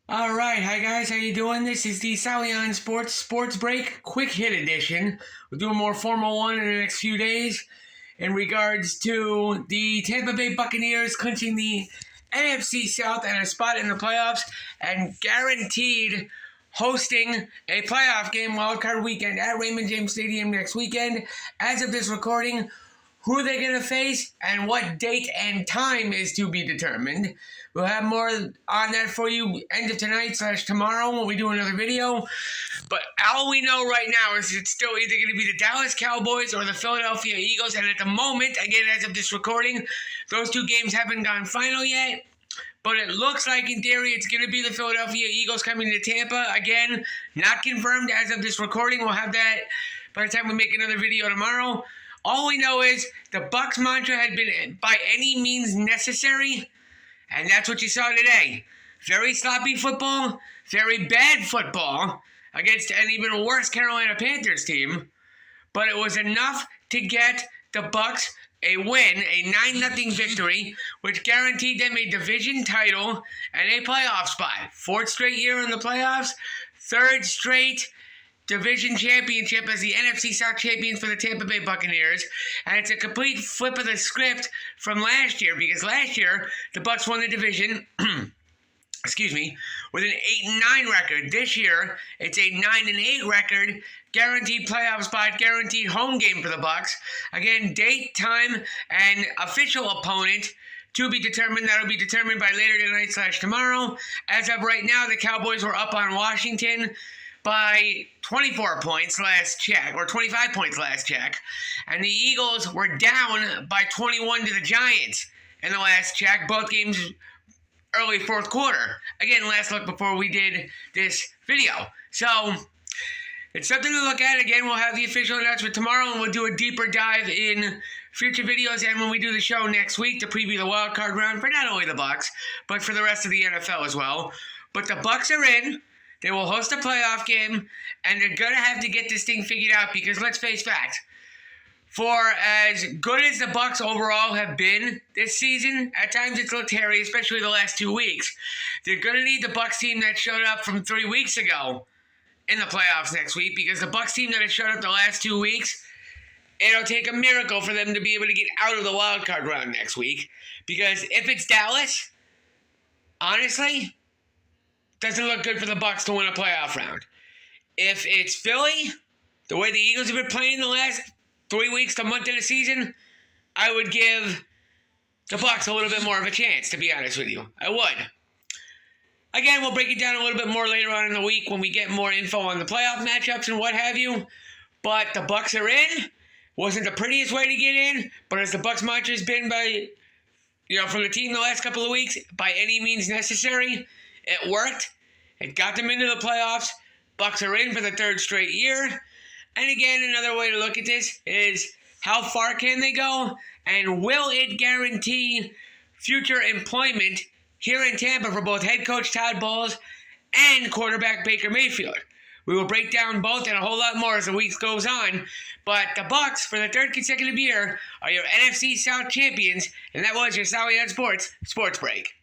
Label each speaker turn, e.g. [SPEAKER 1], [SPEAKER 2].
[SPEAKER 1] All right, hi guys, how you doing? This is the Sally Sports Break Quick Hit Edition. We'll do a more formal one in the next few days in regards to the Tampa Bay Buccaneers clinching the NFC South and a spot in the playoffs and guaranteed hosting a playoff game wildcard weekend at Raymond James Stadium next weekend. As of this recording, who they're going to face and what date and time is to be determined. We'll have more on that for you end of tonight/tomorrow when we do another video. But all we know right now is it's still either going to be the Dallas Cowboys or the Philadelphia Eagles. And at the moment, again, as of this recording, those two games haven't gone final yet. But it looks like, in theory, it's going to be the Philadelphia Eagles coming to Tampa. Again, not confirmed as of this recording. We'll have that by the time we make another video tomorrow. All we know is the Bucs mantra had been by any means necessary, and that's what you saw today. Very sloppy football, very bad football against an even worse Carolina Panthers team, but it was enough to get the Bucs a win, a 9-0 victory, which guaranteed them a division title and a playoff spot. Fourth straight year in the playoffs, third straight division championship as the NFC South Champions for the Tampa Bay Buccaneers. And it's a complete flip of the script from last year, because last year the Bucs won the division with an 8-9 record. This year it's a 9-8 record, guaranteed playoff spot, guaranteed home game for the Bucs. Again, date, time, and official opponent to be determined. That'll be determined by later tonight/tomorrow. As of right now, the Cowboys were up on Washington by 24 points last check, or 25 points last check. And the Eagles were down by 21 to the Giants in the last check, both games early fourth quarter. Again, last look before we did this video. So, it's something to look at. Again, we'll have the official announcement tomorrow, and we'll do a deeper dive in future videos and when we do the show next week to preview the wild card round for not only the Bucs, but for the rest of the NFL as well. But the Bucs are in. They will host a playoff game, and they're going to have to get this thing figured out because, let's face facts, for as good as the Bucs overall have been this season, at times it's looked hairy, especially the last 2 weeks. They're going to need the Bucs team that showed up from 3 weeks ago in the playoffs next week, because the Bucs team that has showed up the last 2 weeks, it'll take a miracle for them to be able to get out of the wild card round next week. Because if it's Dallas, honestly, doesn't look good for the Bucs to win a playoff round. If it's Philly, the way the Eagles have been playing the last 3 weeks to a month of the season, I would give the Bucs a little bit more of a chance, to be honest with you. I would. Again, we'll break it down a little bit more later on in the week when we get more info on the playoff matchups and what have you. But the Bucs are in. Wasn't the prettiest way to get in, but as the Bucs mantra has been from the team the last couple of weeks, by any means necessary, it worked. It got them into the playoffs. Bucs are in for the third straight year. And again, another way to look at this is how far can they go? And will it guarantee future employment here in Tampa for both head coach Todd Bowles and quarterback Baker Mayfield? We will break down both and a whole lot more as the week goes on. But the Bucs, for the third consecutive year, are your NFC South champions. And that was your Sally on Sports Break.